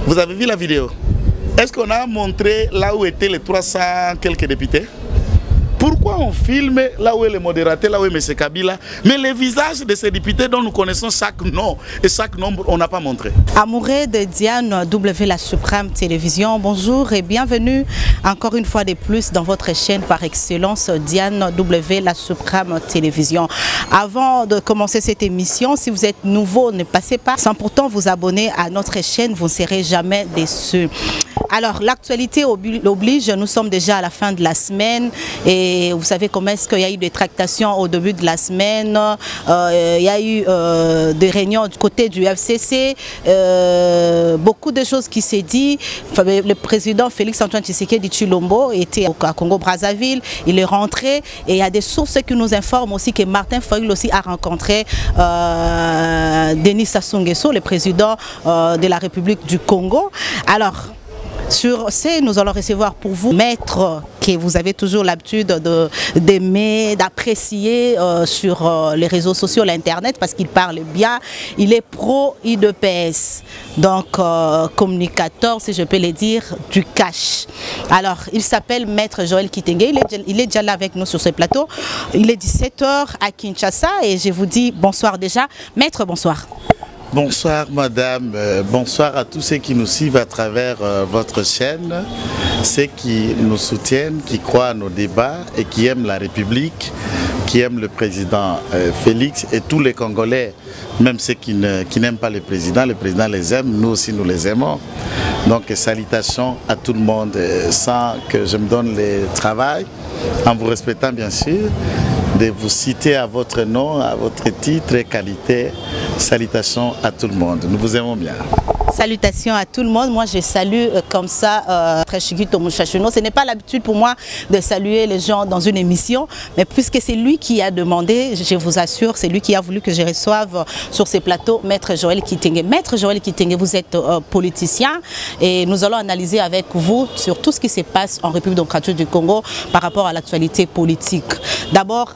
Vous avez vu la vidéo? Est-ce qu'on a montré là où étaient les 300 quelques députés? Pourquoi on filme là où est le modérateur, là où est M. Kabila, mais les visages de ces députés dont nous connaissons chaque nom et chaque nombre, on n'a pas montré? Amoureux de Diane W, la Suprême Télévision, bonjour et bienvenue encore une fois de plus dans votre chaîne par excellence, Diane W, la Suprême Télévision. Avant de commencer cette émission, si vous êtes nouveau, ne passez pas sans pourtant vous abonner à notre chaîne, vous ne serez jamais déçus. Alors, l'actualité oblige, nous sommes déjà à la fin de la semaine et vous savez comment est-ce qu'il y a eu des tractations au début de la semaine, il y a eu des réunions du côté du FCC, beaucoup de choses qui s'est dit. Le président Félix-Antoine Tshisekedi Tshilombo était à Congo-Brazzaville, il est rentré et il y a des sources qui nous informent aussi que Martin Fayulu aussi a rencontré Denis Sassou Nguesso, le président de la République du Congo. Alors, sur ce, nous allons recevoir pour vous Maître, que vous avez toujours l'habitude d'aimer, d'apprécier sur les réseaux sociaux, l'internet, parce qu'il parle bien. Il est pro-IDPS, donc communicateur, si je peux le dire, du cash. Alors, il s'appelle Maître Joël Kitenge, il est déjà là avec nous sur ce plateau. Il est 17 h à Kinshasa et je vous dis bonsoir déjà. Maître, bonsoir. Bonsoir madame, bonsoir à tous ceux qui nous suivent à travers votre chaîne, ceux qui nous soutiennent, qui croient à nos débats et qui aiment la République, qui aiment le président Félix et tous les Congolais, même ceux qui n'aiment pas le président les aime, nous aussi nous les aimons. Donc salutations à tout le monde sans que je me donne le travail, en vous respectant bien sûr, de vous citer à votre nom, à votre titre et qualité. Salutations à tout le monde. Nous vous aimons bien. Salutations à tout le monde. Moi, je salue comme ça Treshigito Mouchachuno. Ce n'est pas l'habitude pour moi de saluer les gens dans une émission, mais puisque c'est lui qui a demandé, je vous assure, c'est lui qui a voulu que je reçoive sur ces plateaux Maître Joël Kitenge. Maître Joël Kitenge, vous êtes politicien et nous allons analyser avec vous sur tout ce qui se passe en République démocratique du Congo par rapport à l'actualité politique. D'abord,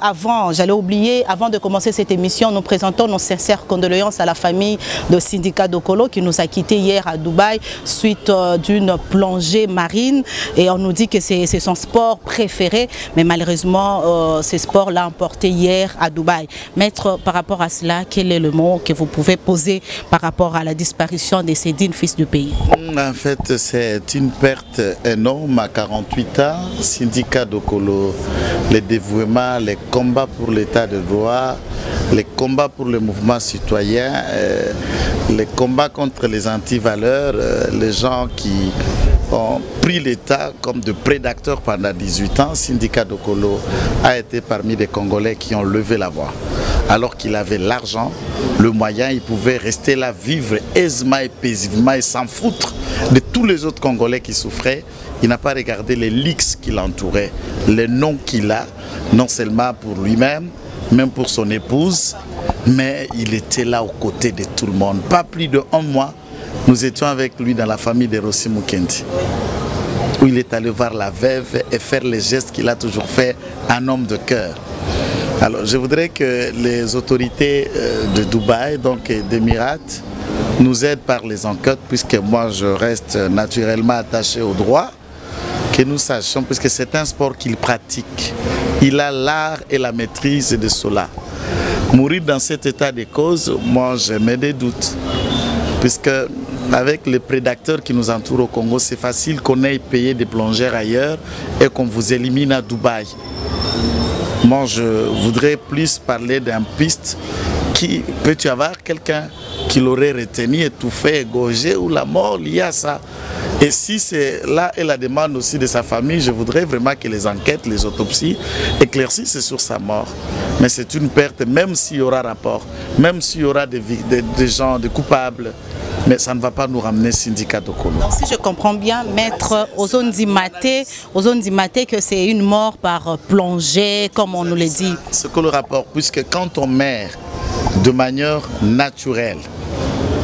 j'allais oublier, avant de commencer cette émission, nous présentons nos sincères condoléances à la famille de Syndicat Dokolo qui nous a quittés hier à Dubaï suite d'une plongée marine et on nous dit que c'est son sport préféré, mais malheureusement ce sport l'a emporté hier à Dubaï. Maître, par rapport à cela, quel est le mot que vous pouvez poser par rapport à la disparition de ces dignes fils du pays? En fait, c'est une perte énorme à 48 ans. Syndicat Dokolo, les dévouements, les combats pour l'état de droit, les combats pour le mouvement citoyen, les combats contre les antivaleurs, les gens qui ont pris l'État comme de prédateurs pendant 18 ans. Syndicat Dokolo a été parmi les Congolais qui ont levé la voix. Alors qu'il avait l'argent, le moyen, il pouvait rester là, vivre aisément et paisiblement et s'en foutre de tous les autres Congolais qui souffraient. Il n'a pas regardé les leaks qui l'entouraient, les noms qu'il a, non seulement pour lui-même, même pour son épouse, mais il était là aux côtés de tout le monde. Pas plus de 1 mois, nous étions avec lui dans la famille de Rossi Mukendi, où il est allé voir la veuve et faire les gestes qu'il a toujours fait, un homme de cœur. Alors je voudrais que les autorités de Dubaï, donc d'Émirats, nous aident par les enquêtes, puisque moi je reste naturellement attaché au droit, que nous sachions, puisque c'est un sport qu'il pratique. Il a l'art et la maîtrise de cela. Mourir dans cet état de cause, moi j'ai des doutes. Puisque avec les prédateurs qui nous entourent au Congo, c'est facile qu'on aille payer des plongeurs ailleurs et qu'on vous élimine à Dubaï. Moi je voudrais plus parler d'un piste qui peut-tu avoir quelqu'un qui l'aurait retenu, étouffé, égorgé ou la mort liée à ça. Et si c'est là et la demande aussi de sa famille, je voudrais vraiment que les enquêtes, les autopsies éclaircissent sur sa mort. Mais c'est une perte, même s'il y aura rapport, même s'il y aura des gens, des coupables, mais ça ne va pas nous ramener Syndicat Dokolo. Donc si je comprends bien, Maître, aux zones dimaté que c'est une mort par plongée, comme on nous le dit. C'est que le rapport, puisque quand on meurt de manière naturelle,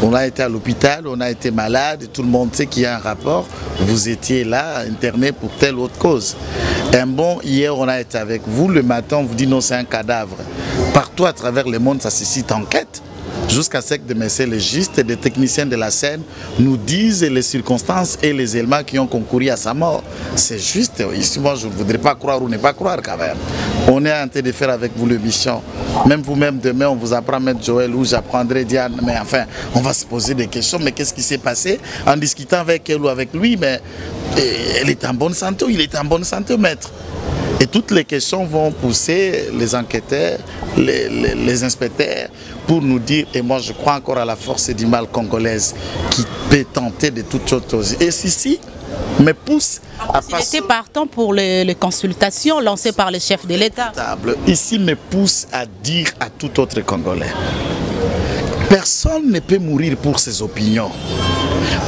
on a été à l'hôpital, on a été malade, tout le monde sait qu'il y a un rapport. Vous étiez là, interné pour telle autre cause. Hier on a été avec vous, le matin on vous dit non c'est un cadavre. Partout à travers le monde ça suscite enquête. jusqu'à ce que des messieurs légistes et des techniciens de la scène nous disent les circonstances et les éléments qui ont concouru à sa mort. C'est juste, ici moi je ne voudrais pas croire ou ne pas croire quand même. On est en train de faire avec vous l'émission. Même vous-même demain on vous apprend Maître Joël ou j'apprendrai Diane, mais enfin on va se poser des questions. Mais qu'est-ce qui s'est passé en discutant avec elle ou avec lui? Mais elle est en bonne santé ou il est en bonne santé, maître? Et toutes les questions vont pousser les enquêteurs, les inspecteurs pour nous dire, et moi je crois encore à la force du mal congolaise qui peut tenter de toutes choses. Et ceci me pousse à passer... Il était partant pour les consultations lancées par le chef de l'État. Ici me pousse à dire à tout autre Congolais, personne ne peut mourir pour ses opinions.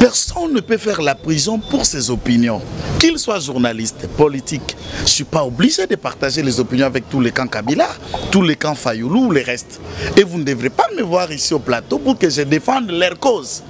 Personne ne peut faire la prison pour ses opinions. Qu'il soit journaliste, politique, je ne suis pas obligé de partager les opinions avec tous les camps Kabila, tous les camps Fayoulou ou les restes. Et vous ne devrez pas me voir ici au plateau pour que je défende leur cause.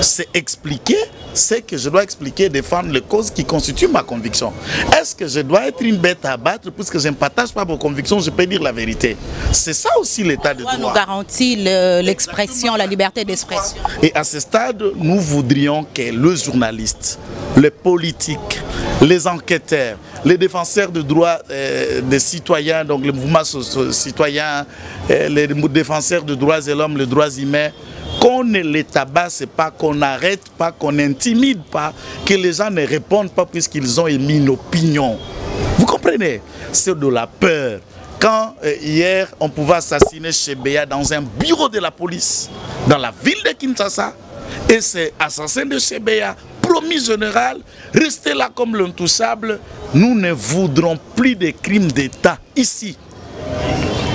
C'est expliquer ce que je dois expliquer, défendre les causes qui constituent ma conviction. Est-ce que je dois être une bête à abattre puisque je ne partage pas vos convictions, je peux dire la vérité. C'est ça aussi l'état de droit. Nous garantit l'expression, la liberté d'expression. Et à ce stade, nous voudrions que le journaliste, les politiques, les enquêteurs, les défenseurs de droits des citoyens, donc les mouvements citoyens, les défenseurs de droits de l'homme, les droits humains, qu'on ne les tabasse pas, qu'on n'arrête pas, qu'on n'intimide pas, que les gens ne répondent pas puisqu'ils ont émis une opinion. Vous comprenez? C'est de la peur. Quand hier, on pouvait assassiner Chebeya dans un bureau de la police, dans la ville de Kinshasa, et c'est assassin de Chebeya, promis général, restez là comme l'intouchable, nous ne voudrons plus de crimes d'État ici.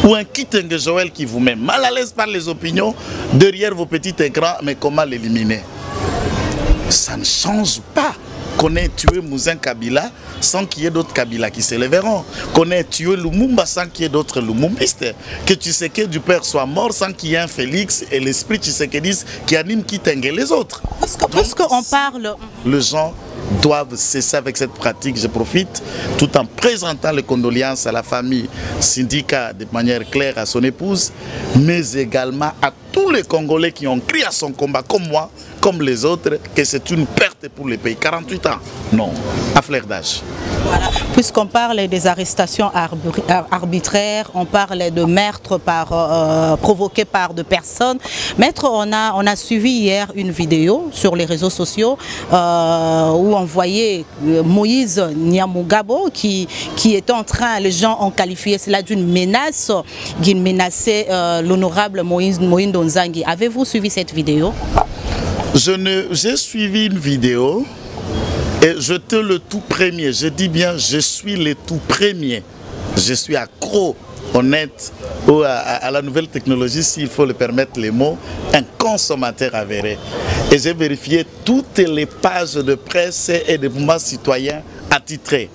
Ou un Kitenge Joël qui vous met mal à l'aise par les opinions derrière vos petits écrans, mais comment l'éliminer? Ça ne change pas qu'on ait tué Mouzin Kabila sans qu'il y ait d'autres Kabila qui se lèveront, qu'on ait tué Lumumba sans qu'il y ait d'autres Lumumbistes, que Tshisekedi du père soit mort sans qu'il y ait un Félix et l'esprit Tshisekediste qui anime Kitenge les autres. Puisqu'on parle... Les gens doivent cesser avec cette pratique. Je profite tout en présentant les condoléances à la famille Syndicat de manière claire à son épouse, mais également à tous les Congolais qui ont crié à son combat comme moi, comme les autres, que c'est une perte pour le pays. 48 ans, non, à flair d'âge. Voilà. Puisqu'on parle des arrestations arbitraires, on parle de meurtres provoqués par des personnes. Maître, on a suivi hier une vidéo sur les réseaux sociaux où on voyait Moïse Nyamugabo qui est en train, les gens ont qualifié cela d'une menace, qui menaçait l'honorable Moïse Ndonzangi. Avez-vous suivi cette vidéo? J'ai suivi une vidéo. Et je te le tout premier, je dis bien, je suis le tout premier. Je suis accro, honnête, à la nouvelle technologie, s'il faut le permettre les mots, un consommateur avéré. Et j'ai vérifié toutes les pages de presse et de mouvements citoyens attitrés.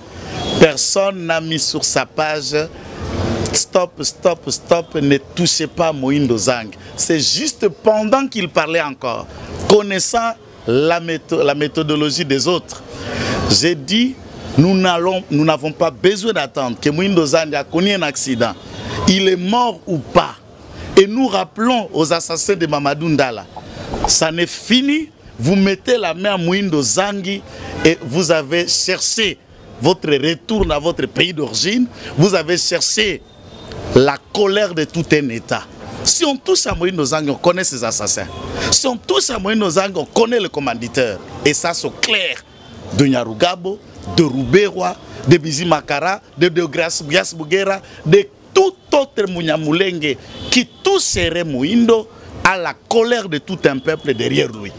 Personne n'a mis sur sa page « Stop, stop, stop, ne touchez pas Moïse Ndonzangi ». C'est juste pendant qu'il parlait encore, connaissant la méthodologie des autres. J'ai dit, nous n'avons pas besoin d'attendre que Moïse Ndonzangi a connu un accident. Il est mort ou pas. Et nous rappelons aux assassins de Mamadou Ndala, ça n'est fini, vous mettez la main à Moïse Ndonzangi et vous avez cherché votre retour dans votre pays d'origine, vous avez cherché la colère de tout un État. Si on touche à Moïse Ndonzangi, on connaît ses assassins. Si on touche à Moïse Ndonzangi, on connaît le commanditeur. Et ça, c'est clair. De Nyarugabo, de Rouberois, de Bizi Makara, de Grace Bouguera, de tout autre Munyamulenge qui toucherait Moïndo à la colère de tout un peuple derrière lui.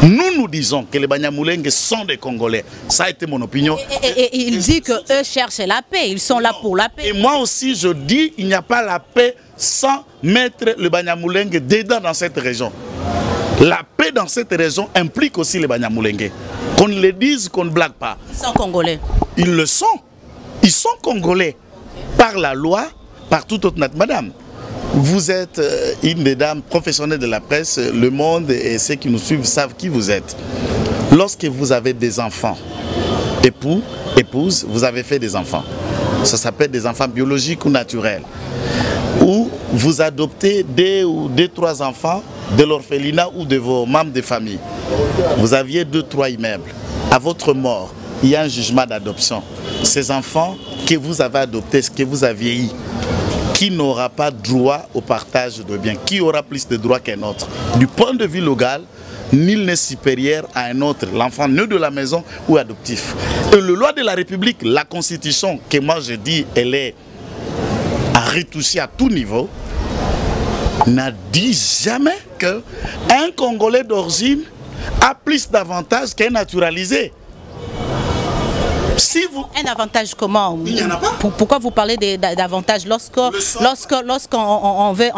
Nous disons que les Banyamulenge sont des Congolais. Ça a été mon opinion. Et il dit qu'eux cherchent la paix. Ils sont là pour la paix. Et moi aussi, je dis qu'il n'y a pas la paix sans mettre le Banyamulenge dedans dans cette région. La paix dans cette région implique aussi les Banyamulenge. Qu'on le dise, qu'on ne blague pas. Ils sont Congolais. Ils le sont. Ils sont Congolais. Par la loi, par toute autre nature. Madame, vous êtes une des dames professionnelles de la presse. Le monde et ceux qui nous suivent savent qui vous êtes. Lorsque vous avez des enfants, épouse, vous avez fait des enfants. Ça s'appelle des enfants biologiques ou naturels. où vous adoptez deux, trois enfants de l'orphelinat ou de vos membres de famille. Vous aviez 2, 3 immeubles. À votre mort, il y a un jugement d'adoption. Ces enfants que vous avez adoptés, que vous avez vieillis, qui n'aura pas droit au partage de biens, qui aura plus de droits qu'un autre. Du point de vue légal, nul n'est supérieur à un autre, l'enfant né de la maison ou adoptif. Et la loi de la République, la Constitution, que moi je dis, elle est à retoucher à tout niveau, n'a dit jamais qu'un Congolais d'origine a plus d'avantages qu'un naturalisé. Si vous... Un avantage comment? Il n'y en a pas. Pourquoi vous parlez d'avantages lorsqu'on veut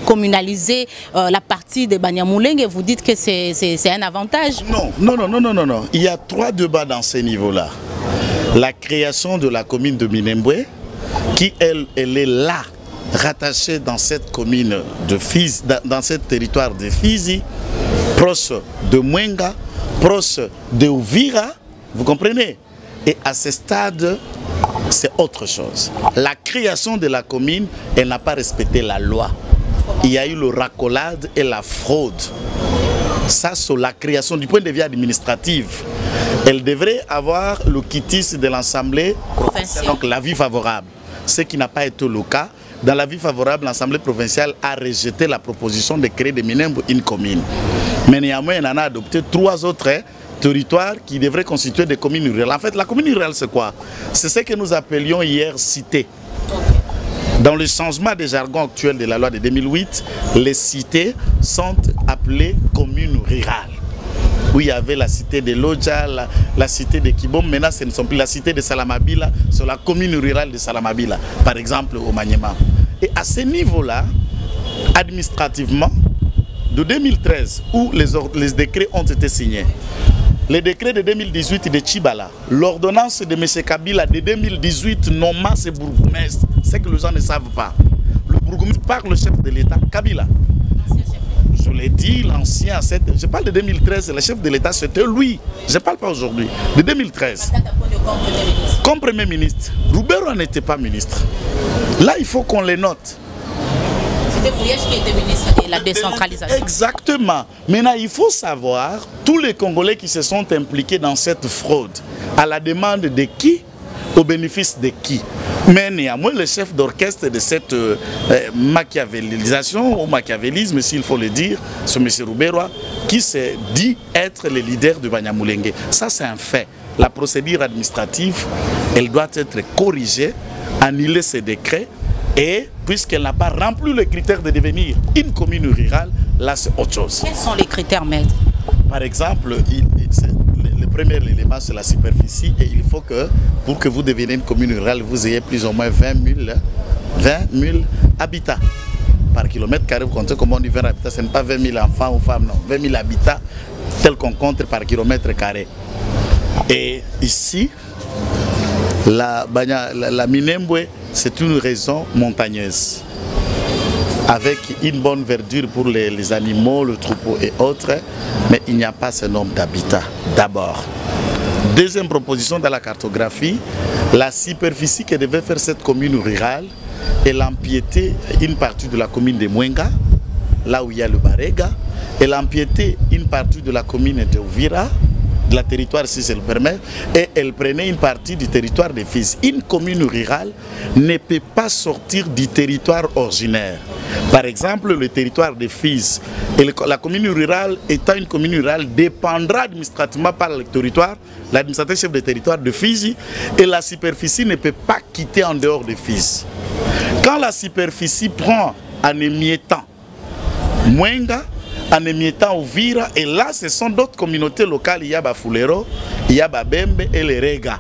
communaliser la partie de Banyamulenge, vous dites que c'est un avantage? Non. Il y a 3 débats dans ces niveaux-là. La création de la commune de Minembwe, qui elle est là, rattachée dans cette commune de Fizi, dans ce territoire de Fizi, proche de Mwenga, proche de Uvira, vous comprenez? Et à ce stade, c'est autre chose. La création de la commune, elle n'a pas respecté la loi. Il y a eu le racolade et la fraude. Ça, c'est la création du point de vue administratif. Elle devrait avoir le quitus de l'Assemblée provinciale, donc l'avis favorable. Ce qui n'a pas été le cas. Dans l'avis favorable, l'Assemblée provinciale a rejeté la proposition de créer de Minembwe une commune. Mais néanmoins, on en a adopté 3 autres territoires qui devraient constituer des communes rurales. En fait, la commune rurale, c'est quoi? C'est ce que nous appelions hier cité. Dans le changement des jargons actuels de la loi de 2008, les cités sont appelées communes rurales. Où il y avait la cité de Lodja, la cité de Kibom. Maintenant, ce ne sont plus la cité de Salamabila, c'est la commune rurale de Salamabila, par exemple au Maniema. Et à ce niveau-là, administrativement, de 2013, où les décrets ont été signés, les décrets de 2018 de Chibala, l'ordonnance de M. Kabila de 2018 nommant ses bourgmestres, c'est que les gens ne savent pas. Le bourgmestre par le chef de l'État, Kabila. Je l'ai dit, l'ancien, je parle de 2013, le chef de l'État, c'était lui. Je ne parle pas aujourd'hui, de 2013. Comme Premier ministre, Roubero n'était pas ministre. Là, il faut qu'on les note. C'était Bouyèche qui était ministre de la décentralisation. Exactement. Maintenant, il faut savoir, tous les Congolais qui se sont impliqués dans cette fraude, à la demande de qui, au bénéfice de qui. Mais néanmoins, le chef d'orchestre de cette machiavélisation, ou machiavélisme, s'il faut le dire, c'est M. Roubero, qui s'est dit être le leader de Banyamulenge. Ça, c'est un fait. La procédure administrative, elle doit être corrigée, annuler ces décrets, et puisqu'elle n'a pas rempli les critères de devenir une commune rurale, là, c'est autre chose. Quels sont les critères, maître? Par exemple, le premier élément, c'est la superficie, et il faut que, pour que vous deveniez une commune rurale, vous ayez plus ou moins 20 000 habitats par kilomètre carré. Vous comptez comment on dit 20 habitants, ce n'est pas 20 000 enfants ou femmes, non. 20 000 habitats tels qu'on compte par kilomètre carré. Et ici, la Minembwe, c'est une région montagneuse, avec une bonne verdure pour les animaux, le troupeau et autres, mais il n'y a pas ce nombre d'habitats, d'abord. Deuxième proposition dans la cartographie, la superficie que devait faire cette commune rurale, elle empiétait une partie de la commune de Mwenga, là où il y a le Barega, elle empiétait une partie de la commune de Uvira, de la territoire si elle le permet, et elle prenait une partie du territoire de Fizi. Une commune rurale ne peut pas sortir du territoire originaire. Par exemple, le territoire de Fizi, et la commune rurale étant une commune rurale, dépendra administrativement par le territoire, l'administrateur chef de territoire de Fizi, et la superficie ne peut pas quitter en dehors de Fizi. Quand la superficie prend en émiettant Mwenga, en émiettant Uvira, et là ce sont d'autres communautés locales, il y a Bafulero, il y a Babembe et les Rega,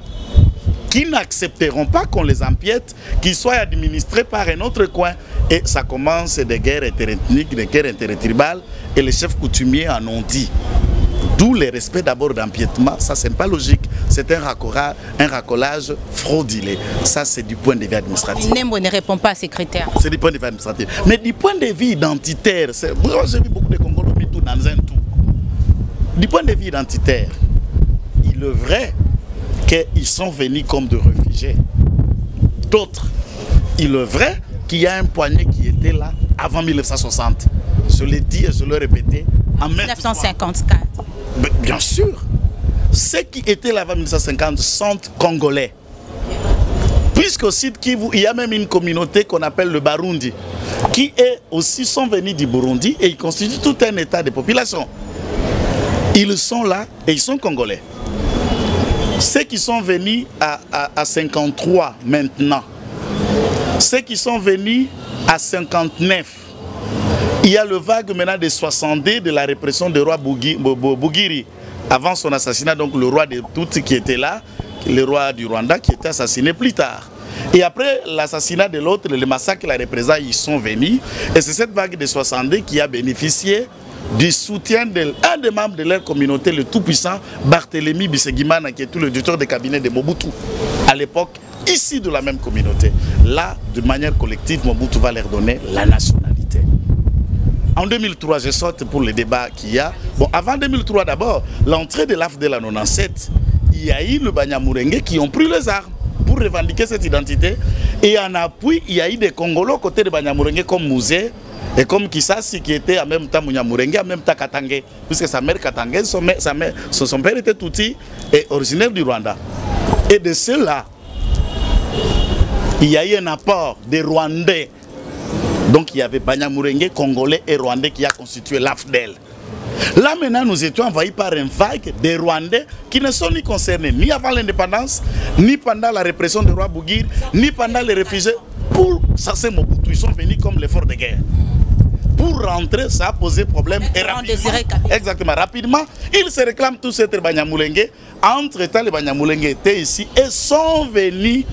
qui n'accepteront pas qu'on les empiète, qu'ils soient administrés par un autre coin. Et ça commence des guerres interethniques, des guerres intertribales, et les chefs coutumiers en ont dit. D'où le respect d'abord d'empiètement, ça c'est pas logique, c'est un racolage frauduleux. Ça c'est du point de vue administratif. Minembwe ne répond pas à ces critères. C'est du point de vue administratif. Mais du point de vue identitaire, j'ai vu beaucoup de Congolais tout dans un tout. Du point de vue identitaire, il est vrai qu'ils sont venus comme des réfugiés. D'autres il est vrai qu'il y a un poignet qui était là avant 1960. Je l'ai dit et je l'ai répété. En 1954. Bien sûr. Ceux qui étaient là avant 1950 sont congolais. Puisqu'au sud Kivu, il y a même une communauté qu'on appelle le Barundi, qui aussi sont venus du Burundi et ils constituent tout un état de population. Ils sont là et ils sont congolais. Ceux qui sont venus à 53 maintenant, ceux qui sont venus à 59, il y a le vague maintenant de 62 de la répression du roi Bugiri. Avant son assassinat, donc le roi de Tutsi qui était là, le roi du Rwanda qui était assassiné plus tard. Et après l'assassinat de l'autre, le massacre, la représailles, ils sont venus. Et c'est cette vague de 62 qui a bénéficié du soutien d'un des membres de leur communauté, le tout-puissant Barthélemy Bisegimana, qui est tout le directeur de cabinet de Mobutu. À l'époque, ici de la même communauté. Là, de manière collective, Mobutu va leur donner la nationalité. En 2003, je saute pour le débat qu'il y a. Bon, avant 2003 d'abord, l'entrée de l'AFDEL en 97, il y a eu le Banyamulenge qui ont pris les armes pour revendiquer cette identité. Et en appui, il y a eu des Congolais côté de Banyamulenge comme Mouzé et comme Kisasi qui était en même temps Banyamulenge, en même temps Katangé. Puisque sa mère Katangé, son père était Tutsi et originaire du Rwanda. Et de cela, il y a eu un apport des Rwandais. Donc il y avait Banyamulenge, Congolais et Rwandais qui a constitué l'AFDEL. Là maintenant nous étions envahis par un vague des Rwandais qui ne sont ni concernés ni avant l'indépendance, ni pendant la répression du roi Bugir, ni pendant les réfugiés. Pour ça c'est Mobutu, ils sont venus comme l'effort de guerre. Pour rentrer, ça a posé problème. Et rapidement, ils se réclament tous être Banyamulenge. Entre-temps, les Banyamulenge étaient ici et sont venus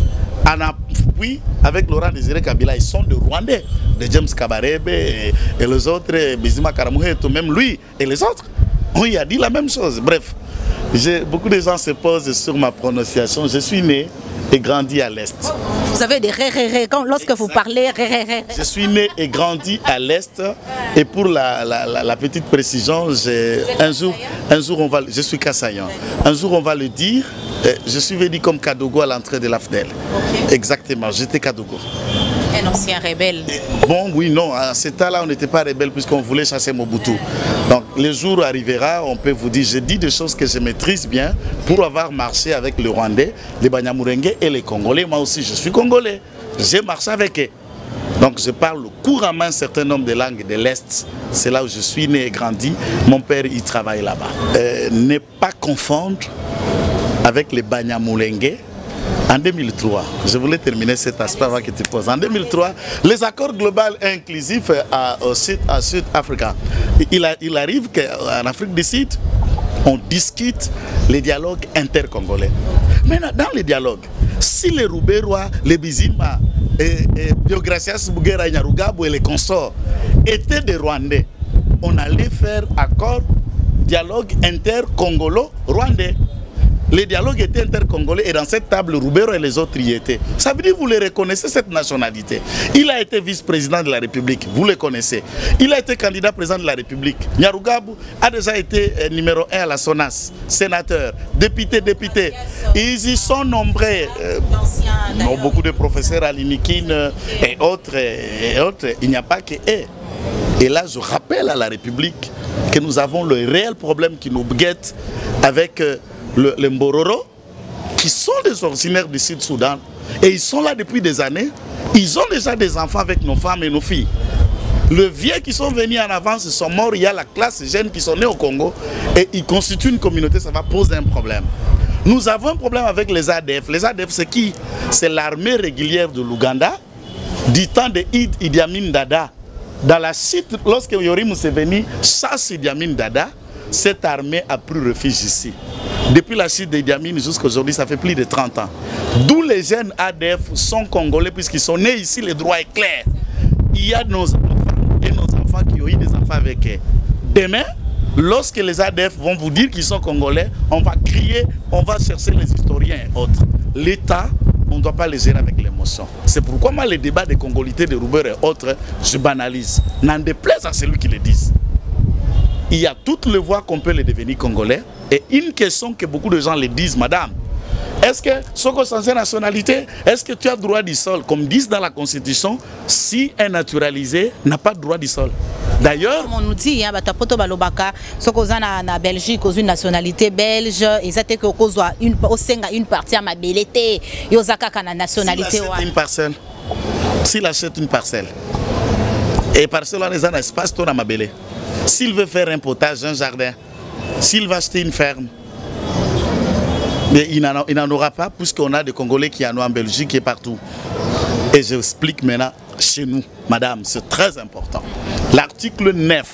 en appui avec Laurent Désiré Kabila. Ils sont de Rwandais, de James Kabarebe et les autres, Bizima Karamouheto, même lui et les autres. On y a dit la même chose. Bref, beaucoup de gens se posent sur ma prononciation. Je suis né et grandi à l'Est. Vous avez des ré lorsque vous parlez ré. Je suis né et grandi à l'Est. Et pour la petite précision, un jour on va, je suis Kassayan. Un jour on va le dire. Je suis venu comme Kadogo à l'entrée de l'AFDEL. Okay. Exactement, j'étais Kadogo. Un ancien rebelle. Bon, oui, non, à ce temps-là, on n'était pas rebelle puisqu'on voulait chasser Mobutu. Donc, le jour arrivera, on peut vous dire, je dis des choses que je maîtrise bien pour avoir marché avec les Rwandais, les Banyamulenge et les Congolais. Moi aussi, je suis Congolais. J'ai marché avec eux. Donc, je parle couramment un certain nombre de langues de l'Est. C'est là où je suis né et grandi. Mon père, il travaille là-bas. Ne pas confondre avec les Banyamulenge. En 2003, je voulais terminer cet aspect avant que tu poses. En 2003, les accords globaux inclusifs à Sud-Afrique, il arrive qu'en Afrique du Sud, on discute les dialogues intercongolais. Maintenant, dans les dialogues, si les Rouberois, les Bizima, Biogracias Bugera Nyarugabo et les consorts étaient des Rwandais, on allait faire accord, dialogue inter-congolo-rwandais. Les dialogues étaient intercongolais et dans cette table, Roubero et les autres y étaient. Ça veut dire que vous les reconnaissez, cette nationalité. Il a été vice-président de la République, vous le connaissez. Il a été candidat président de la République. Nyarugabo a déjà été numéro 1 à la SONAS, sénateur, député. Ils y sont nombreux. Beaucoup de professeurs à l'Inikine et autres. Il n'y a pas que eux. Et là, je rappelle à la République que nous avons le réel problème qui nous guette avec les Mbororo, qui sont des originaires du Sud-Soudan, et ils sont là depuis des années. Ils ont déjà des enfants avec nos femmes et nos filles. Les vieux qui sont venus en avance sont morts. Il y a la classe jeune qui sont nés au Congo et ils constituent une communauté. Ça va poser un problème. Nous avons un problème avec les ADF. Les ADF, c'est qui? C'est l'armée régulière de l'Ouganda du temps de Idi Amin Dada. Dans la chute, lorsque Yoweri Museveni chasse Idi Amin Dada, cette armée a pris refuge ici. Depuis la chute d'Idi Amin jusqu'à aujourd'hui, ça fait plus de 30 ans. D'où les jeunes ADF sont congolais puisqu'ils sont nés ici, le droit est clair. Il y a nos enfants et nos enfants qui ont eu des enfants avec eux. Demain, lorsque les ADF vont vous dire qu'ils sont congolais, on va crier, on va chercher les historiens et autres. L'État, on ne doit pas les gérer avec l'émotion. C'est pourquoi moi, les débats de congolité, de Roubaix et autres, je banalise. N'en déplaise à celui qui le dit. Il y a toutes les voies qu'on peut les devenir congolais. Et une question que beaucoup de gens le disent, madame, Est-ce que, sans changer nationalité, est-ce que tu as droit du sol? Comme disent dans la Constitution, si un naturalisé n'a pas droit du sol. D'ailleurs, comme on nous dit, hein, na Belgique, une nationalité belge, ils étaient que une partie à ma belleté, ils ont une nationalité. S'il achète une parcelle, s'il achète une parcelle, et parcelle on est un espace tout dans ma belle. S'il veut faire un potage, un jardin, s'il va acheter une ferme, mais il n'en aura pas puisqu'on a des Congolais qui en ont en Belgique et partout. Et j'explique maintenant chez nous, madame, c'est très important. L'article 9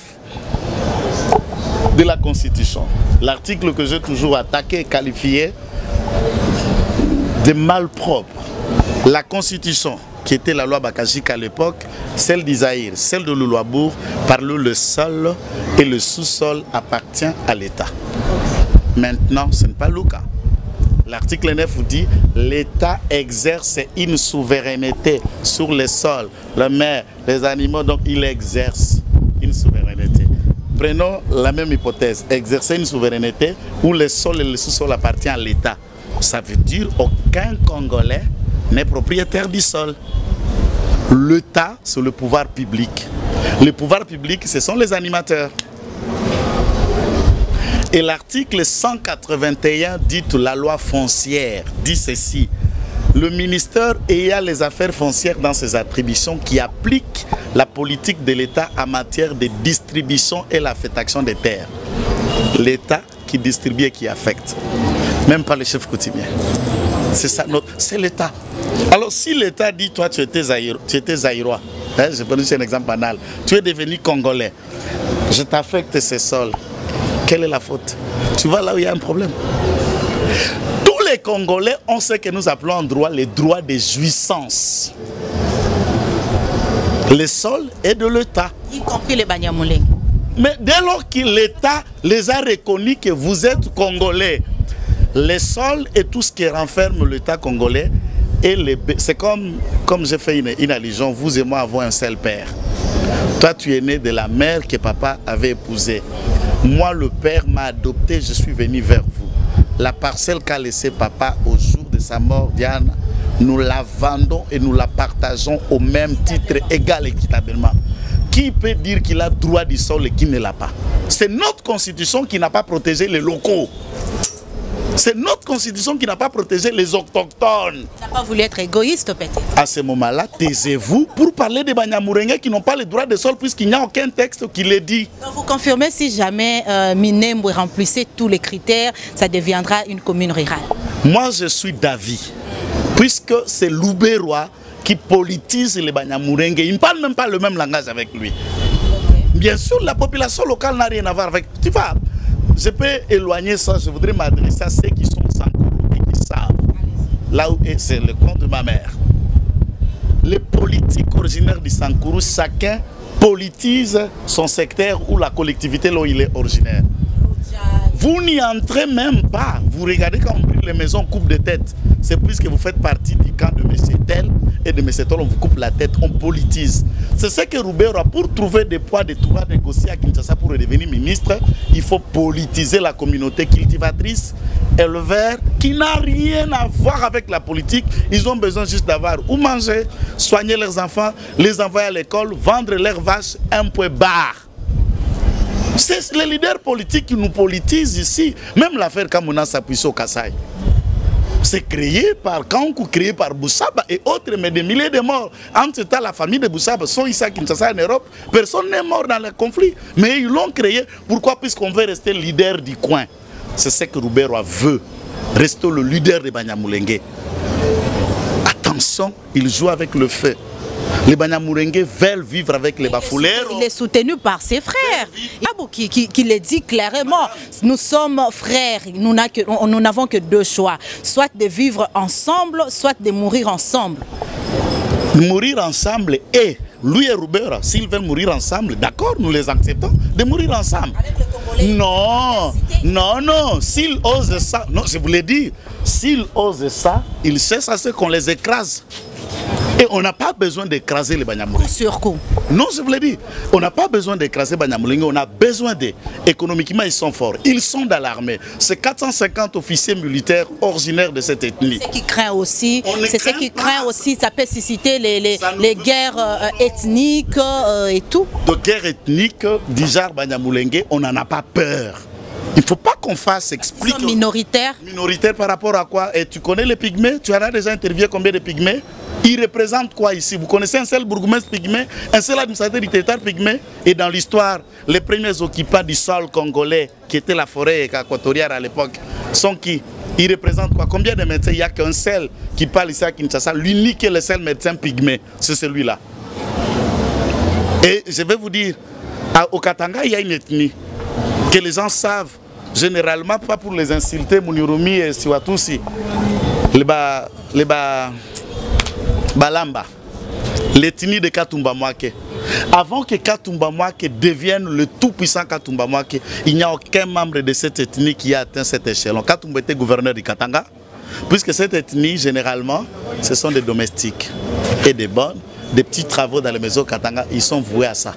de la Constitution, l'article que j'ai toujours attaqué et qualifié de malpropre. La Constitution, qui était la loi Bakajik à l'époque, celle d'Isaïr, celle de Louloabourg, parle le sol et le sous-sol appartient à l'État. Maintenant, ce n'est pas le cas. L'article 9 vous dit l'État exerce une souveraineté sur les sols, la mer, les animaux, donc il exerce une souveraineté. Prenons la même hypothèse, exercer une souveraineté où le sol et le sous-sol appartiennent à l'État. Ça veut dire qu'aucun Congolais n'est propriétaire du sol. L'État, c'est le pouvoir public. Le pouvoir public, ce sont les animateurs. Et l'article 181 dit la loi foncière, dit ceci. Le ministère ayant les affaires foncières dans ses attributions qui applique la politique de l'État en matière de distribution et l'affectation des terres. L'État qui distribue et qui affecte. Même pas le chef coutumier. C'est ça, c'est l'État. Alors si l'État dit, toi tu étais zaïrois, hein, je peux donner un exemple banal, tu es devenu Congolais, je t'affecte ces sols. Quelle est la faute? Tu vois là où il y a un problème. Tous les Congolais ont ce que nous appelons en droit les droits de jouissance. Les sols est de l'État. Y compris les Banyamulenge. Mais dès lors que l'État les a reconnus que vous êtes Congolais, les sols et tout ce qui renferme l'État congolais, c'est comme j'ai fait une allusion, vous et moi avons un seul père. Toi tu es né de la mère que papa avait épousée. Moi, le père m'a adopté, je suis venu vers vous. La parcelle qu'a laissée papa au jour de sa mort, Diane, nous la vendons et nous la partageons au même titre, égal équitablement. Qui peut dire qu'il a droit du sol et qui ne l'a pas? C'est notre constitution qui n'a pas protégé les locaux. C'est notre constitution qui n'a pas protégé les autochtones. Tu n'as pas voulu être égoïste peut-être? À ce moment-là, taisez-vous pour parler des Banyamulenge qui n'ont pas le droit de sol puisqu'il n'y a aucun texte qui les dit. Donc vous confirmez si jamais Minembwe remplissait tous les critères, ça deviendra une commune rurale? Moi, je suis d'avis. Puisque c'est Louberois qui politise les Banyamulenge. Il ne parle même pas le même langage avec lui. Bien sûr, la population locale n'a rien à voir avec... Tu vois, je peux éloigner ça, je voudrais m'adresser à ceux qui sont Sankourou et qui savent. Là où c'est le compte de ma mère. Les politiques originaires du Sankourou, chacun politise son secteur ou la collectivité là où il est originaire. Vous n'y entrez même pas. Vous regardez quand on brûle les maisons, coupe de tête. C'est puisque vous faites partie du camp de M. Tel et de M. Tel, on vous coupe la tête, on politise. C'est ce que Roubeiro, pour trouver des poids, des tours à négocier à Kinshasa pour devenir ministre, il faut politiser la communauté cultivatrice, éleveur, qui n'a rien à voir avec la politique. Ils ont besoin juste d'avoir où manger, soigner leurs enfants, les envoyer à l'école, vendre leurs vaches, un point barre. C'est les leaders politiques qui nous politisent ici. Même l'affaire Kamuna Sapuiso Kassai. C'est créé par Kankou, créé par Boussaba et autres, mais des milliers de morts. En ce temps, la famille de Boussaba sont ici à Kinshasa en Europe. Personne n'est mort dans le conflit. Mais ils l'ont créé. Pourquoi? Puisqu'on veut rester leader du coin. C'est ce que Roubeiro veut. Rester le leader de Banyamulenge. Attention, il joue avec le feu. Les Banyamulenge veulent vivre avec les Bafouleros. Il est soutenu par ses frères. Qui le dit clairement. Nous sommes frères. Nous n'avons que deux choix. Soit de vivre ensemble, soit de mourir ensemble. Mourir ensemble et lui et Roubeiro, s'ils veulent mourir ensemble, d'accord, nous les acceptons de mourir ensemble. Non, non, non. S'ils osent ça, non, je vous l'ai dit, s'ils osent ça, ils cessent à ce qu'on les écrase. Et on n'a pas besoin d'écraser les Banyamulenge. Sur coup. Non, je vous l'ai dit. On n'a pas besoin d'écraser Banyamulenge. On a besoin d'eux. Économiquement, ils sont forts. Ils sont dans l'armée. C'est 450 officiers militaires originaires de cette ethnie. C'est ce qui craint aussi. C'est ce qui craint aussi. Ça peut susciter les guerres ethniques et tout. De guerre ethnique, d'Ijar Banyamulenge, on n'en a pas peur. Il ne faut pas qu'on fasse expliquer. Ils sont minoritaires. Minoritaires par rapport à quoi? Et tu connais les pygmées? Tu en as déjà interviewé combien de pygmées? Ils représentent quoi ici? Vous connaissez un seul bourgmestre pygmée, un seul administrateur du territoire pygmée? Et dans l'histoire, les premiers occupants du sol congolais, qui était la forêt équatoriale à l'époque, sont qui? Ils représentent quoi? Combien de médecins? Il n'y a qu'un seul qui parle ici à Kinshasa. L'unique et le seul médecin pygmée, c'est celui-là. Et je vais vous dire, au Katanga, il y a une ethnie que les gens savent, généralement, pas pour les insulter, Mounirumi et Siwatusi, les Balamba, l'ethnie de Katumba Mwake. Avant que Katumba Mwake devienne le tout-puissant Katumba Mwake, il n'y a aucun membre de cette ethnie qui a atteint cet échelon. Katumba était gouverneur du Katanga, puisque cette ethnie, généralement, ce sont des domestiques et des bonnes. Des petits travaux dans les maisons Katanga, ils sont voués à ça.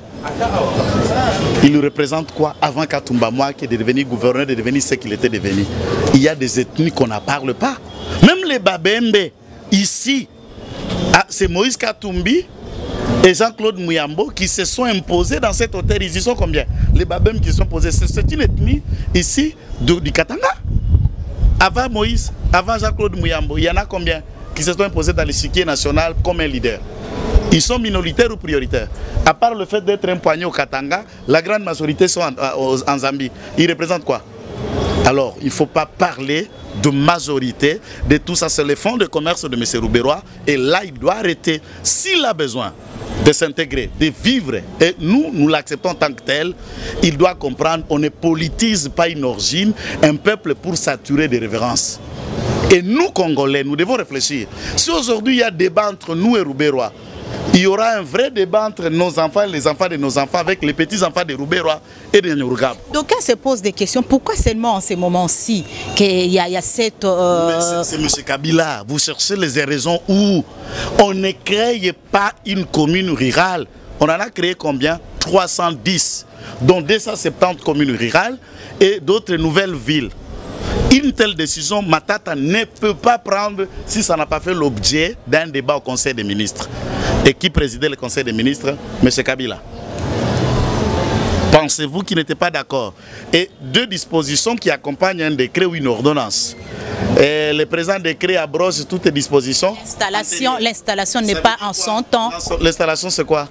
Ils représentent quoi? Avant Katumba Mwake de devenir gouverneur, de devenir ce qu'il était devenu. Il y a des ethnies qu'on n'en parle pas. Même les Babembe, ici, c'est Moïse Katumbi et Jean-Claude Mouyambo qui se sont imposés dans cette hôtel. Ils y sont combien? Les Babembe qui se sont posés. C'est une ethnie ici du Katanga. Avant Moïse, avant Jean-Claude Mouyambo, il y en a combien qui se sont imposés dans l'échiquier national comme un leader? Ils sont minoritaires ou prioritaires? À part le fait d'être empoignés au Katanga, la grande majorité sont en Zambie. Ils représentent quoi? Alors, il ne faut pas parler de majorité, de tout ça. C'est le fonds de commerce de M. Rouberois. Et là, il doit arrêter. S'il a besoin de s'intégrer, de vivre, et nous l'acceptons en tant que tel, il doit comprendre qu'on ne politise pas une origine, un peuple pour saturer de révérences. Et nous, Congolais, nous devons réfléchir. Si aujourd'hui il y a débat entre nous et Rouberois, il y aura un vrai débat entre nos enfants et les enfants de nos enfants avec les petits-enfants de Rouberois et de Nyourgab. Donc, on se pose des questions. Pourquoi seulement en ces moments-ci qu'il y a cette... C'est M. Kabila. Vous cherchez les raisons où on ne crée pas une commune rurale. On en a créé combien? 310, dont 270 communes rurales et d'autres nouvelles villes. Une telle décision, Matata ne peut pas prendre si ça n'a pas fait l'objet d'un débat au Conseil des ministres. Et qui présidait le Conseil des ministres? M. Kabila. Pensez-vous qu'il n'était pas d'accord? Et deux dispositions qui accompagnent un décret ou une ordonnance. Et le présent décret abroge toutes les dispositions. L'installation n'est pas en son temps. L'installation, c'est quoi?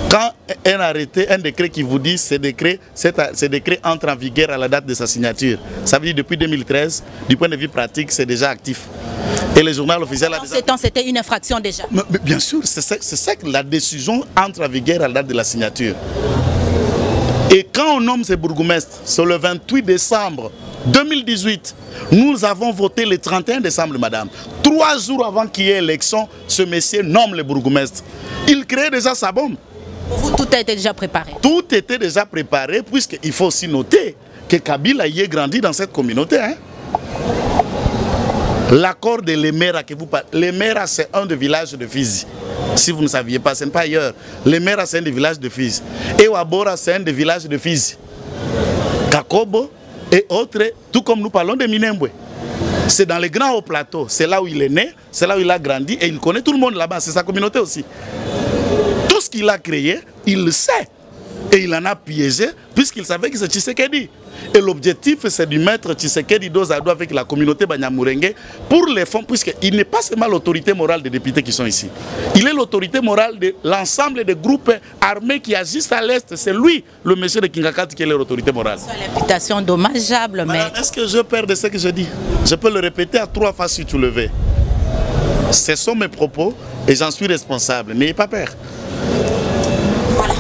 Quand un arrêté, un décret qui vous dit ce décret entre en vigueur à la date de sa signature, ça veut dire depuis 2013, du point de vue pratique, c'est déjà actif. Et le journal officiel a déjà... En ce temps, c'était une infraction déjà. Mais bien sûr, c'est ça que la décision entre en vigueur à la date de la signature. Et quand on nomme ces bourgmestres, c'est le 28 décembre 2018, nous avons voté le 31 décembre, madame. 3 jours avant qu'il y ait élection, ce monsieur nomme le bourgmestre. Il crée déjà sa bombe. Pour vous, tout a été déjà préparé? Tout était déjà préparé, puisqu'il faut aussi noter que Kabila y est grandi dans cette communauté. Hein? L'accord de Lemera que vous parlez, Lemera c'est un des villages de Fizi. Si vous ne saviez pas, ce n'est pas ailleurs. Lemera c'est un des villages de Fizi. Et Wabora c'est un des villages de Fizi. Kakobo et autres, tout comme nous parlons de Minembwe. C'est dans les grands hauts plateaux. C'est là où il est né, c'est là où il a grandi et il connaît tout le monde là-bas. C'est sa communauté aussi. Tout ce qu'il a créé, il le sait. Et il en a piégé puisqu'il savait que c'est Tshisekedi. Et l'objectif, c'est de mettre Tshisekedi dos à dos avec la communauté Banyamulenge pour les fonds, puisqu'il n'est pas seulement l'autorité morale des députés qui sont ici. Il est l'autorité morale de l'ensemble des groupes armés qui agissent à l'Est. C'est lui, le monsieur de Kingakat, qui est l'autorité morale. C'est l'invitation dommageable, mais... Est-ce que je perds de ce que je dis? Je peux le répéter à 3 fois si tu le veux. Ce sont mes propos et j'en suis responsable. N'ayez pas peur. Voilà.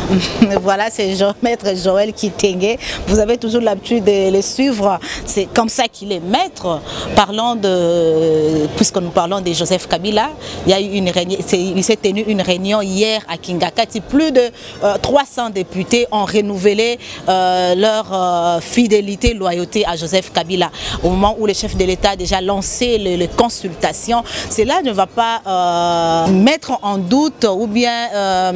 Voilà, c'est maître Joël Kitenge. Vous avez toujours l'habitude de le suivre. C'est comme ça qu'il est maître. Parlant de, puisque nous parlons de Joseph Kabila, il y a eu une réunion, il s'est tenu une réunion hier à Kingakati. Plus de 300 députés ont renouvelé leur fidélité, loyauté à Joseph Kabila. Au moment où le chef de l'État a déjà lancé les consultations, cela ne va pas mettre en doute ou bien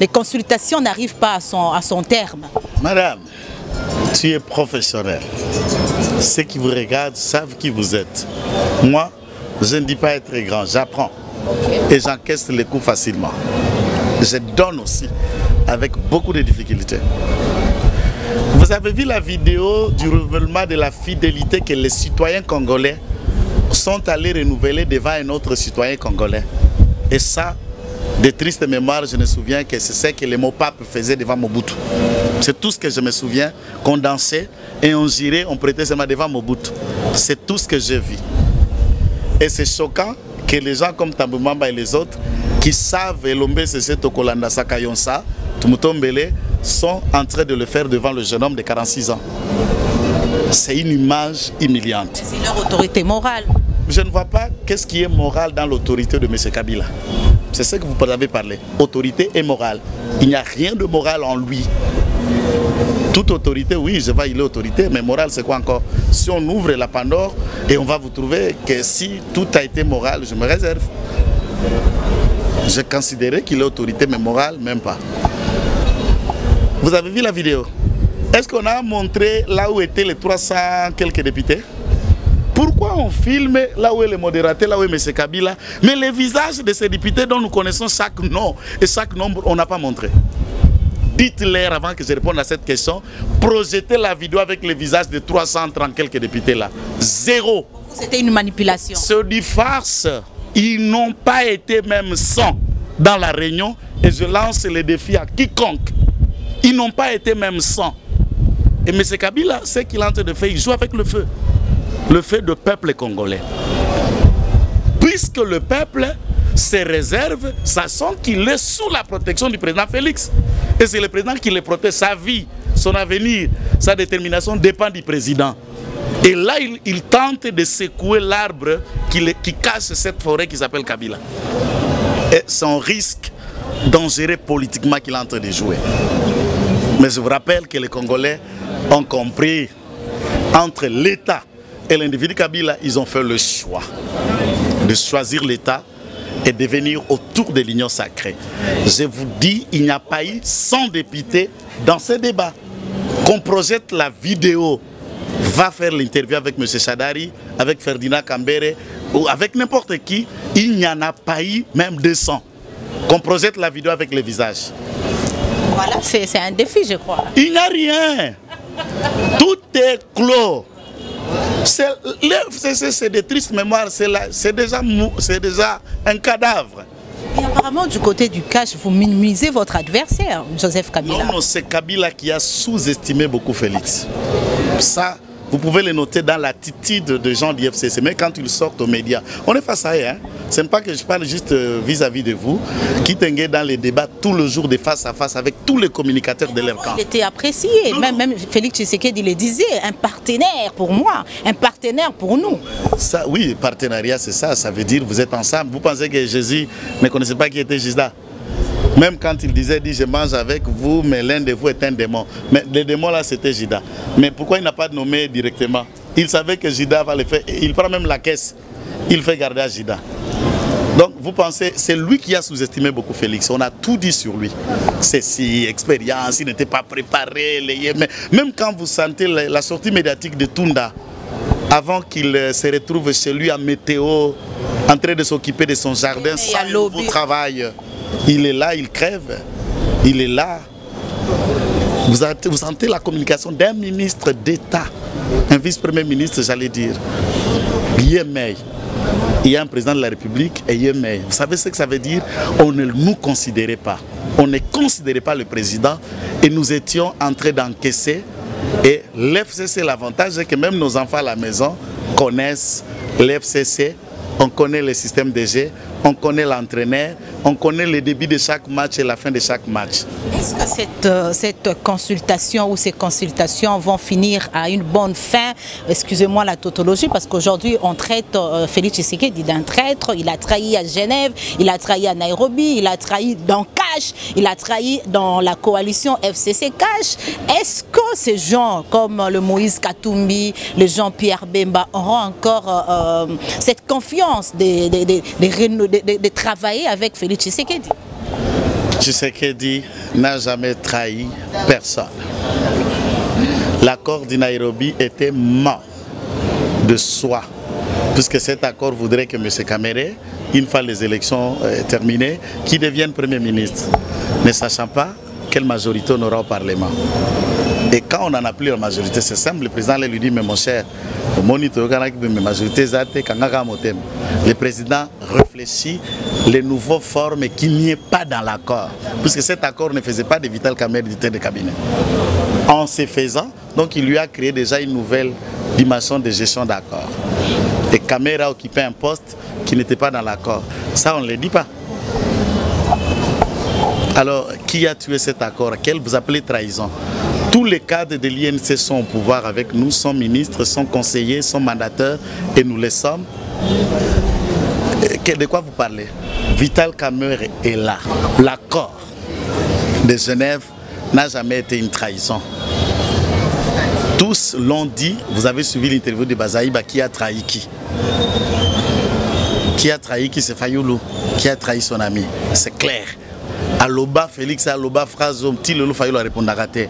les consultations n'arrivent pas à son terme. Madame, tu es professionnelle. Ceux qui vous regardent savent qui vous êtes. Moi, je ne dis pas être grand, j'apprends. Et j'encaisse les coups facilement. Je donne aussi, avec beaucoup de difficultés. Vous avez vu la vidéo du renouvellement de la fidélité que les citoyens congolais sont allés renouveler devant un autre citoyen congolais. Et ça, de triste mémoire, je me souviens que c'est ce que les Mopap faisaient devant Mobutu. C'est tout ce que je me souviens, qu'on dansait et on girait, on prêtait seulement devant Mobutu. C'est tout ce que j'ai vu. Et c'est choquant que les gens comme Tambumamba et les autres qui savent Elombe Sese Tokolanda Sakayonsa, Tumutombele, sont en train de le faire devant le jeune homme de 46 ans. C'est une image humiliante. C'est leur autorité morale. Je ne vois pas qu'est-ce qui est moral dans l'autorité de M. Kabila. C'est ce que vous avez parlé. Autorité et morale. Il n'y a rien de moral en lui. Toute autorité, oui, je vois, il est autorité, mais morale, c'est quoi encore? Si on ouvre la Pandore, et on va vous trouver que si tout a été moral, je me réserve. Je considérais qu'il est autorité, mais morale, même pas. Vous avez vu la vidéo? Est-ce qu'on a montré là où étaient les 300 quelques députés? Pourquoi on filme là où est le modérateur, là où est M. Kabila, mais les visages de ces députés dont nous connaissons chaque nom et chaque nombre, on n'a pas montré? Dites-leur avant que je réponde à cette question, projetez la vidéo avec les visages de 330 quelques députés là. Zéro. C'était une manipulation. C'est du farce. Ils n'ont pas été même 100 dans la réunion et je lance le défi à quiconque. Ils n'ont pas été même 100. Et M. Kabila, ce qu'il est en train de faire, il joue avec le feu. Le feu du peuple congolais. Puisque le peuple se réserve, sachant qu'il est sous la protection du président Félix. Et c'est le président qui le protège. Sa vie, son avenir, sa détermination dépend du président. Et là, il tente de secouer l'arbre qui cache cette forêt qui s'appelle Kabila. Et c'est un risque dangereux politiquement qu'il est en train de jouer. Mais je vous rappelle que les Congolais ont compris, entre l'État et l'individu Kabila, ils ont fait le choix de choisir l'État et de venir autour de l'union sacrée. Je vous dis, il n'y a pas eu 100 députés dans ce débat. Qu'on projette la vidéo, va faire l'interview avec M. Chadari, avec Ferdinand Kambere ou avec n'importe qui, il n'y en a pas eu même 200. Qu'on projette la vidéo avec les visages. Voilà, c'est un défi, je crois. Il n'y a rien. Tout est clos. C'est des tristes mémoires, c'est déjà un cadavre. Et apparemment, du côté du cash, vous minimisez votre adversaire, Joseph Kabila. Non, c'est Kabila qui a sous-estimé beaucoup Félix. Ça, vous pouvez le noter dans l'attitude de gens du FCC, mais quand ils sortent aux médias, on est face à eux. Hein? Ce n'est pas que je parle juste vis-à-vis de vous, qui tenez dans les débats tout le jour de face à face avec tous les communicateurs de leur camp. Il était apprécié, même Félix Tshisekedi le disait, un partenaire pour moi, un partenaire pour nous. Ça, oui, partenariat, c'est ça, ça veut dire vous êtes ensemble. Vous pensez que Jésus ne connaissait pas qui était Gisda? Même quand il disait, je mange avec vous, mais l'un de vous est un démon. Mais le démon là, c'était Jida. Mais pourquoi il n'a pas nommé directement? Il savait que Jida va le faire. Il prend même la caisse. Il fait garder à Jida. Donc vous pensez, c'est lui qui a sous-estimé beaucoup Félix. On a tout dit sur lui. C'est si expérience, il n'était pas préparé. Mais même quand vous sentez la sortie médiatique de Tunda, avant qu'il se retrouve chez lui à Météo, en train de s'occuper de son jardin, sans nouveau travail. Il est là, il crève. Il est là. Vous sentez la communication d'un ministre d'État, un vice-premier ministre, j'allais dire. Yémei. Il y a un président de la République et Yémei. Vous savez ce que ça veut dire? On ne nous considérait pas. On ne considérait pas le président et nous étions en train d'encaisser. Et l'FCC, l'avantage, c'est que même nos enfants à la maison connaissent l'FCC. On connaît le système DG, on connaît l'entraîneur, on connaît le début de chaque match et la fin de chaque match. Est-ce que cette consultation ou ces consultations vont finir à une bonne fin? Excusez-moi la tautologie, parce qu'aujourd'hui on traite Félix Tshisekedi d'un traître. Il a trahi à Genève, il a trahi à Nairobi, il a trahi dans Cash, il a trahi dans la coalition FCC Cash. Est-ce que ces gens comme le Moïse Katumbi, le Jean-Pierre Bemba auront encore cette confiance de travailler avec Félix Tshisekedi? Tshisekedi n'a jamais trahi personne. L'accord de Nairobi était mort de soi, puisque cet accord voudrait que M. Kamere, une fois les élections terminées, qu'il devienne Premier ministre, ne sachant pas quelle majorité on aura au Parlement. Et quand on n'en a plus la majorité, c'est simple, le président lui dit, mais mon cher, le président réfléchit les nouvelles formes qu'il n'y ait pas dans l'accord, puisque cet accord ne faisait pas de Vital Kamerhe du de cabinet. En se faisant, donc il lui a créé déjà une nouvelle dimension de gestion d'accord. Et Kamerhe a occupé un poste qui n'était pas dans l'accord. Ça, on ne le dit pas. Alors, qui a tué cet accord? Quel vous appelez trahison? Tous les cadres de l'INC sont au pouvoir avec nous, sont ministres, sont conseillers, sont mandateurs, et nous les sommes. De quoi vous parlez? Vital Kamerhe est là. L'accord de Genève n'a jamais été une trahison. Tous l'ont dit. Vous avez suivi l'interview de Bazaïba. Qui a trahi qui? Qui a trahi qui? C'est Fayoulou. Qui a trahi son ami? C'est clair. Aloba, Félix Aloba, phrase, petit Lolo Fayoulou a répondu à rater.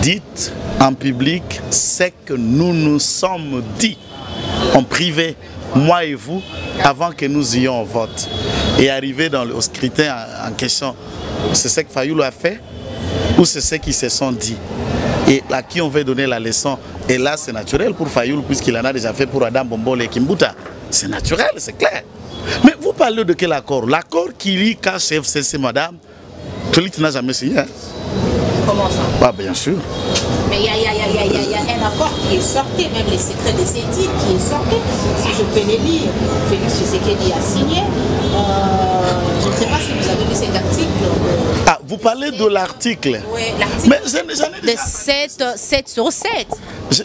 Dites en public ce que nous nous sommes dit en privé, moi et vous, avant que nous ayons au vote. Et arriver au scrutin en question, c'est ce que Fayoulou a fait ou c'est ce qu'ils se sont dit? Et à qui on veut donner la leçon? Et là, c'est naturel pour Fayoulou, puisqu'il en a déjà fait pour Adam Bombole et Kimbuta. C'est naturel, c'est clair. Mais vous parlez de quel accord? L'accord qui lie cache FCC, madame, Félix n'a jamais signé. Hein? Comment ça? Ah, bien sûr. Mais il y a un accord qui est sorti, même les secrets de ces titres qui est sorti. Si je peux les lire, Félix Tshisekedi a signé. Je ne sais pas si vous avez lu cet article. Ah, vous parlez de l'article? Oui, l'article. Mais j'en ai déjà... De 7 sur 7.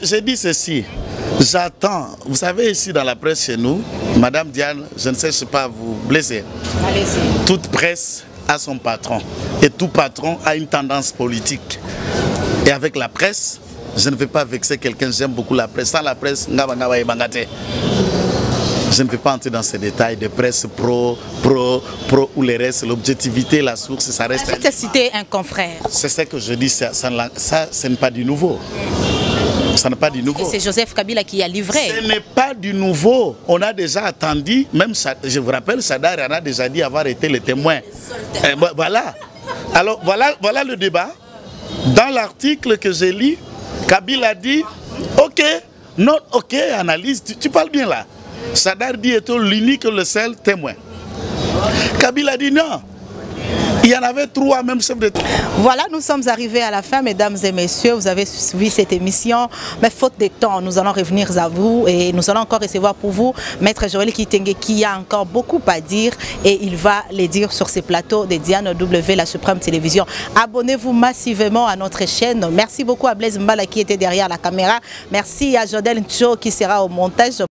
J'ai dit ceci. J'attends. Vous savez, ici dans la presse chez nous, Madame Diane, je ne sais pas vous blesser. Allez-y. Toute presse a son patron. Et tout patron a une tendance politique. Et avec la presse, je ne vais pas vexer quelqu'un, j'aime beaucoup la presse. Sans la presse, je ne vais pas entrer dans ces détails de presse pro ou les restes. L'objectivité, la source, ça reste... Je t'ai cité un confrère. C'est ce que je dis, ça ce n'est pas du nouveau. Ça n'est pas du nouveau. C'est Joseph Kabila qui a livré. Ce n'est pas du nouveau. On a déjà attendu, même je vous rappelle, Sadar en a déjà dit avoir été le témoin. Voilà. Alors voilà le débat. Dans l'article que j'ai lu, Kabila dit, ok, non, ok, analyse, tu parles bien là. Sadar dit était l'unique, le seul témoin. Kabila dit non. Il y en avait 3, même chefs d'État. Voilà, nous sommes arrivés à la fin, mesdames et messieurs. Vous avez suivi cette émission. Mais faute de temps, nous allons revenir à vous et nous allons encore recevoir pour vous Maître Joël Kitenge qui a encore beaucoup à dire et il va les dire sur ces plateaux de Diane W, la Suprême Télévision. Abonnez-vous massivement à notre chaîne. Merci beaucoup à Blaise Mbala qui était derrière la caméra. Merci à Jodel Ncho qui sera au montage.